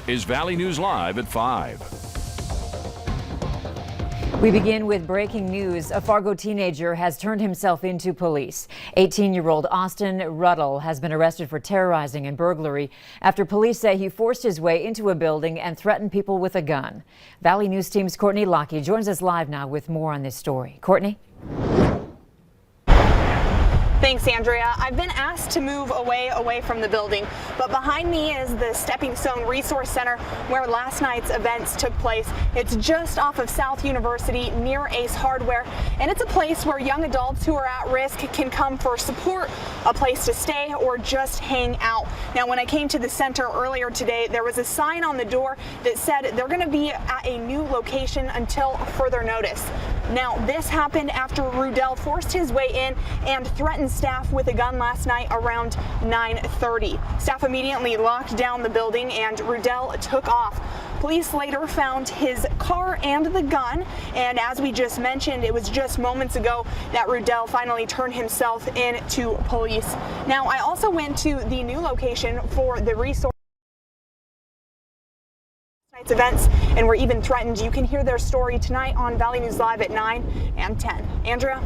is Valley News Live at 5. We begin with breaking news. A Fargo teenager has turned himself into police. 18-year-old Austin Ruddle has been arrested for terrorizing and burglary after police say he forced his way into a building and threatened people with a gun. Valley News Team's Courtney Lockie joins us live now with more on this story. Courtney? Thanks, Andrea. I've been asked to move away from the building, but behind me is the Stepping Stone Resource Center where last night's events took place. It's just off of South University near Ace Hardware, and it's a place where young adults who are at risk can come for support, a place to stay, or just hang out. Now, when I came to the center earlier today, there was a sign on the door that said they're going to be at a new location until further notice. Now, this happened after Ruddle forced his way in and threatened staff with a gun last night around 9:30. Staff immediately locked down the building and Ruddle took off. Police later found his car and the gun, and as we just mentioned, it was just moments ago that Ruddle finally turned himself in to police. Now, I also went to the new location for the resource events and were even threatened. You can hear their story tonight on Valley News Live at 9 and 10. Andrea?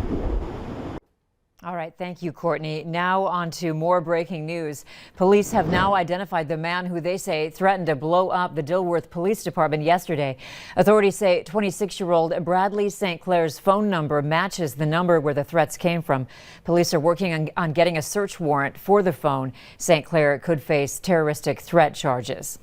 All right, thank you, Courtney. Now on to more breaking news. Police have now identified the man who they say threatened to blow up the Dilworth Police Department yesterday. Authorities say 26-year-old Bradley St. Clair's phone number matches the number where the threats came from. Police are working on getting a search warrant for the phone. St. Clair could face terroristic threat charges.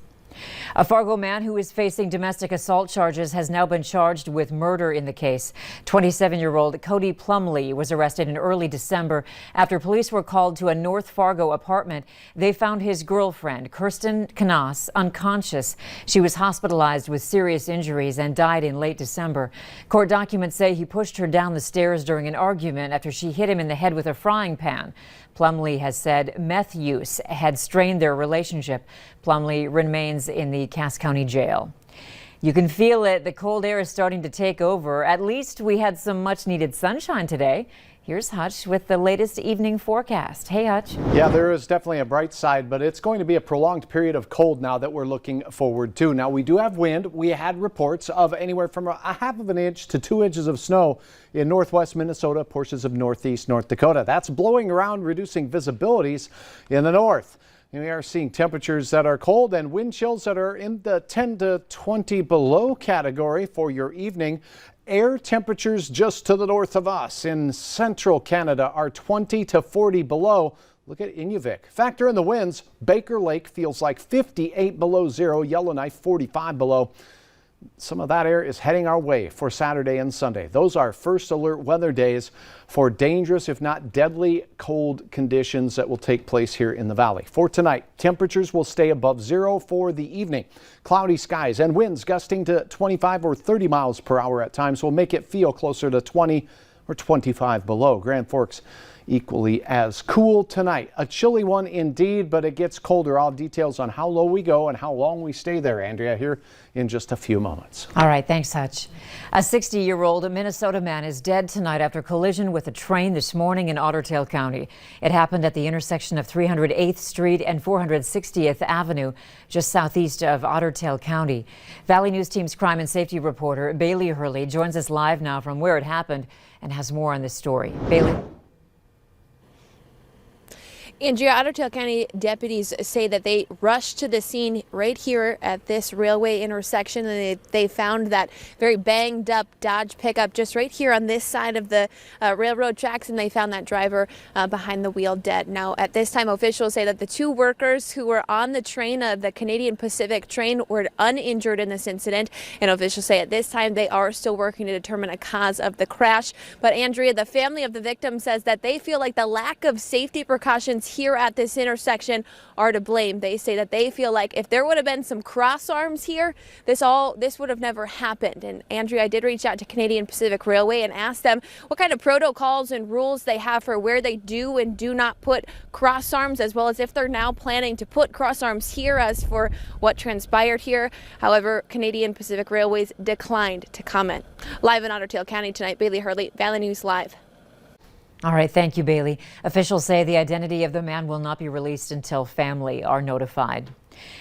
A Fargo man who is facing domestic assault charges has now been charged with murder in the case. 27-year-old Cody Plumlee was arrested in early December after police were called to a North Fargo apartment. They found his girlfriend, Kirsten Knaus, unconscious. She was hospitalized with serious injuries and died in late December. Court documents say he pushed her down the stairs during an argument after she hit him in the head with a frying pan. Plumlee has said meth use had strained their relationship. Plumlee remains in the Cass County Jail. You can feel it. The cold air is starting to take over. At least we had some much needed sunshine today. Here's Hutch with the latest evening forecast. Hey, Hutch. Yeah, there is definitely a bright side, but it's going to be a prolonged period of cold now that we're looking forward to. Now, we do have wind. We had reports of anywhere from a half of an inch to 2 inches of snow in northwest Minnesota, portions of northeast North Dakota. That's blowing around, reducing visibilities in the north. And we are seeing temperatures that are cold and wind chills that are in the 10 to 20 below category for your evening. Air temperatures just to the north of us in central Canada are 20 to 40 below. Look at Inuvik. Factor in the winds. Baker Lake feels like 58 below zero. Yellowknife 45 below. Some of that air is heading our way for Saturday and Sunday. Those are first alert weather days for dangerous, if not deadly, cold conditions that will take place here in the valley. For tonight, temperatures will stay above zero for the evening. Cloudy skies and winds gusting to 25 or 30 miles per hour at times will make it feel closer to 20 or 25 below. Grand Forks equally as cool tonight. A chilly one indeed, but it gets colder. I'll have details on how low we go and how long we stay there, Andrea, here in just a few moments. All right, thanks, Hutch. A 60-year-old Minnesota man is dead tonight after collision with a train this morning in Ottertail County. It happened at the intersection of 308th Street and 460th Avenue, just southeast of Ottertail County. Valley News Team's crime and safety reporter Bailey Hurley joins us live now from where it happened and has more on this story. Bailey. Andrea, Ottertail County deputies say that they rushed to the scene right here at this railway intersection, and they found that very banged up Dodge pickup just right here on this side of the railroad tracks, and they found that driver behind the wheel dead. Now, at this time, officials say that the two workers who were on the train, the Canadian Pacific train, were uninjured in this incident, and officials say at this time they are still working to determine a cause of the crash. But Andrea, the family of the victim says that they feel like the lack of safety precautions here at this intersection are to blame. They say that they feel like if there would have been some cross arms here, this would have never happened. And Andrea, I did reach out to Canadian Pacific Railway and ask them what kind of protocols and rules they have for where they do and do not put cross arms, as well as if they're now planning to put cross arms here as for what transpired here. However, Canadian Pacific Railways declined to comment. Live in Ottertail County tonight, Bailey Hurley, Valley News Live. All right, thank you, Bailey. Officials say the identity of the man will not be released until family are notified.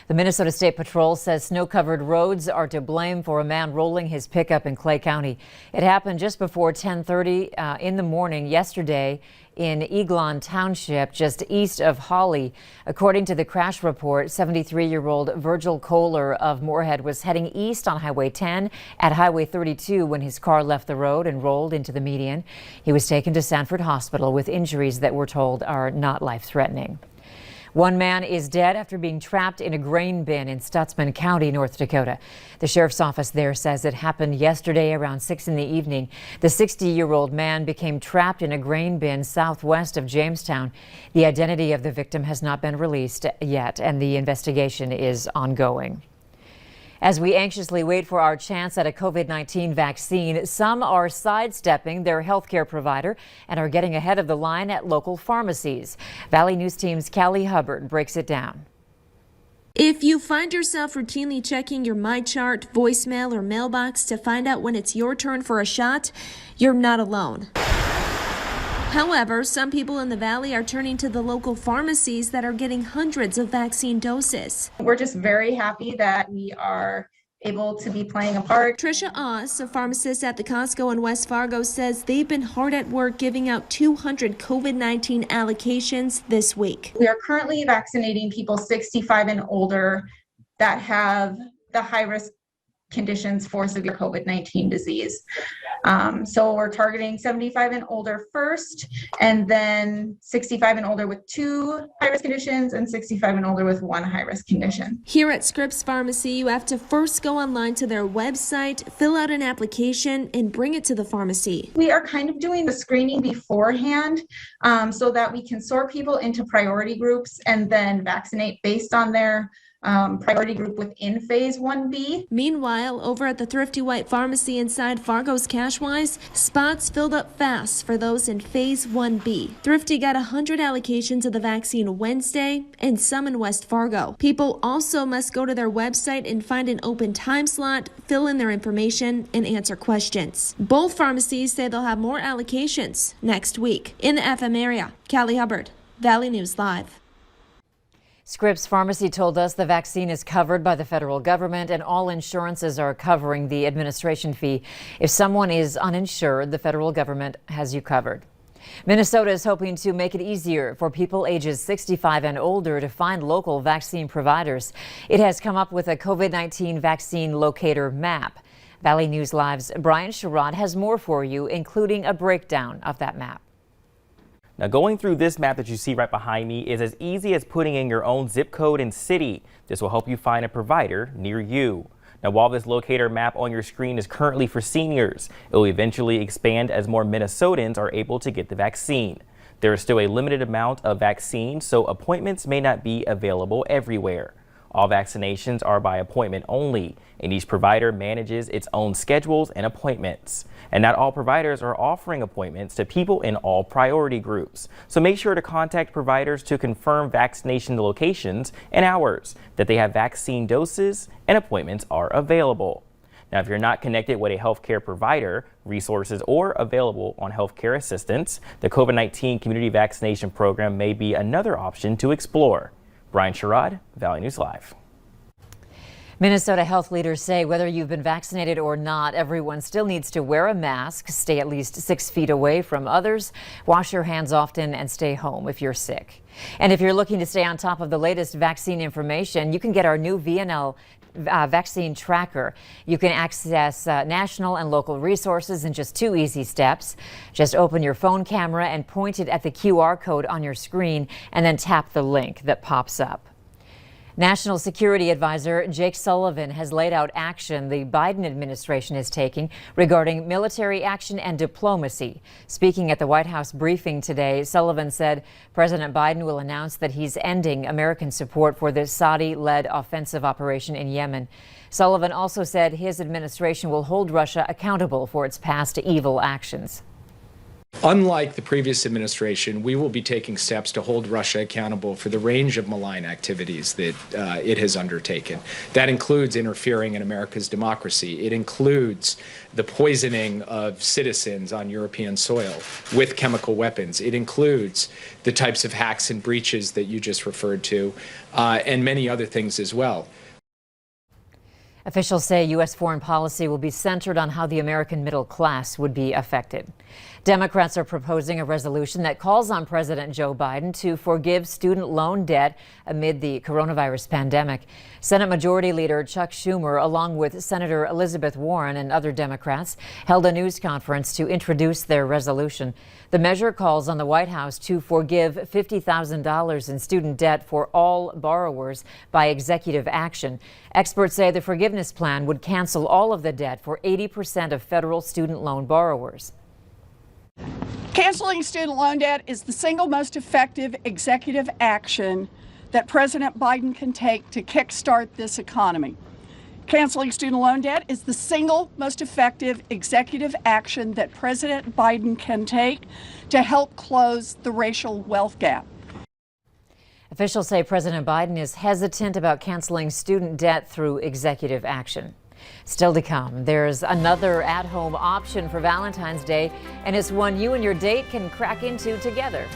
The Minnesota State Patrol says snow-covered roads are to blame for a man rolling his pickup in Clay County. It happened just before 10:30 in the morning yesterday in Eglon Township, just east of Holly. According to the crash report, 73-year-old Virgil Kohler of Moorhead was heading east on Highway 10 at Highway 32 when his car left the road and rolled into the median. He was taken to Sanford Hospital with injuries that we're told are not life-threatening. One man is dead after being trapped in a grain bin in Stutzman County, North Dakota. The sheriff's office there says it happened yesterday around 6 in the evening. The 60-year-old man became trapped in a grain bin southwest of Jamestown. The identity of the victim has not been released yet, and the investigation is ongoing. As we anxiously wait for our chance at a COVID-19 vaccine, some are sidestepping their healthcare provider and are getting ahead of the line at local pharmacies. Valley News Team's Callie Hubbard breaks it down. If you find yourself routinely checking your MyChart, voicemail, or mailbox to find out when it's your turn for a shot, you're not alone. However, some people in the Valley are turning to the local pharmacies that are getting hundreds of vaccine doses. We're just very happy that we are able to be playing a part. Trisha Oss, a pharmacist at the Costco in West Fargo, says they've been hard at work giving out 200 COVID-19 allocations this week. We are currently vaccinating people 65 and older that have the high-risk conditions for severe COVID-19 disease. So we're targeting 75 and older first, and then 65 and older with 2 high-risk conditions and 65 and older with 1 high-risk condition. Here at Scripps Pharmacy, you have to first go online to their website, fill out an application, and bring it to the pharmacy. We are kind of doing the screening beforehand so that we can sort people into priority groups and then vaccinate based on their priority group within phase 1B. Meanwhile, over at the Thrifty White Pharmacy inside Fargo's Cashwise, spots filled up fast for those in phase 1B. Thrifty got 100 allocations of the vaccine Wednesday and some in West Fargo. People also must go to their website and find an open time slot, fill in their information, and answer questions. Both pharmacies say they'll have more allocations next week. In the FM area, Callie Hubbard, Valley News Live. Scripps Pharmacy told us the vaccine is covered by the federal government and all insurances are covering the administration fee. If someone is uninsured, the federal government has you covered. Minnesota is hoping to make it easier for people ages 65 and older to find local vaccine providers. It has come up with a COVID-19 vaccine locator map. Valley News Live's Brian Sherrod has more for you, including a breakdown of that map. Now, going through this map that you see right behind me is as easy as putting in your own zip code and city. This will help you find a provider near you. Now, while this locator map on your screen is currently for seniors, it will eventually expand as more Minnesotans are able to get the vaccine. There is still a limited amount of vaccine, so appointments may not be available everywhere. All vaccinations are by appointment only, and each provider manages its own schedules and appointments. And not all providers are offering appointments to people in all priority groups. So make sure to contact providers to confirm vaccination locations and hours, that they have vaccine doses and appointments are available. Now, if you're not connected with a healthcare provider, resources or available on healthcare assistance, the COVID-19 community vaccination program may be another option to explore. Brian Sherrod, Valley News Live. Minnesota health leaders say whether you've been vaccinated or not, everyone still needs to wear a mask, stay at least 6 feet away from others, wash your hands often, and stay home if you're sick. And if you're looking to stay on top of the latest vaccine information, you can get our new VNL vaccine tracker. You can access national and local resources in just 2 easy steps. Just open your phone camera and point it at the QR code on your screen and then tap the link that pops up. National Security Advisor Jake Sullivan has laid out action the Biden administration is taking regarding military action and diplomacy. Speaking at the White House briefing today, Sullivan said President Biden will announce that he's ending American support for the Saudi-led offensive operation in Yemen. Sullivan also said his administration will hold Russia accountable for its past evil actions. Unlike the previous administration, we will be taking steps to hold Russia accountable for the range of malign activities that it has undertaken. That includes interfering in America's democracy. It includes the poisoning of citizens on European soil with chemical weapons. It includes the types of hacks and breaches that you just referred to, and many other things as well. Officials say U.S. foreign policy will be centered on how the American middle class would be affected. Democrats are proposing a resolution that calls on President Joe Biden to forgive student loan debt amid the coronavirus pandemic. Senate Majority Leader Chuck Schumer, along with Senator Elizabeth Warren and other Democrats, held a news conference to introduce their resolution. The measure calls on the White House to forgive $50,000 in student debt for all borrowers by executive action. Experts say the forgiveness plan would cancel all of the debt for 80% of federal student loan borrowers. Canceling student loan debt is the single most effective executive action that President Biden can take to kickstart this economy. Canceling student loan debt is the single most effective executive action that President Biden can take to help close the racial wealth gap. Officials say President Biden is hesitant about canceling student debt through executive action. Still to come, there's another at-home option for Valentine's Day, and it's one you and your date can crack into together.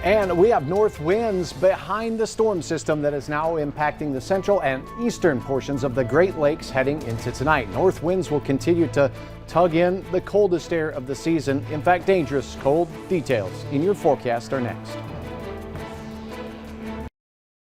And we have north winds behind the storm system that is now impacting the central and eastern portions of the Great Lakes heading into tonight. North winds will continue to tug in the coldest air of the season. In fact, dangerous cold. Details in your forecast are next.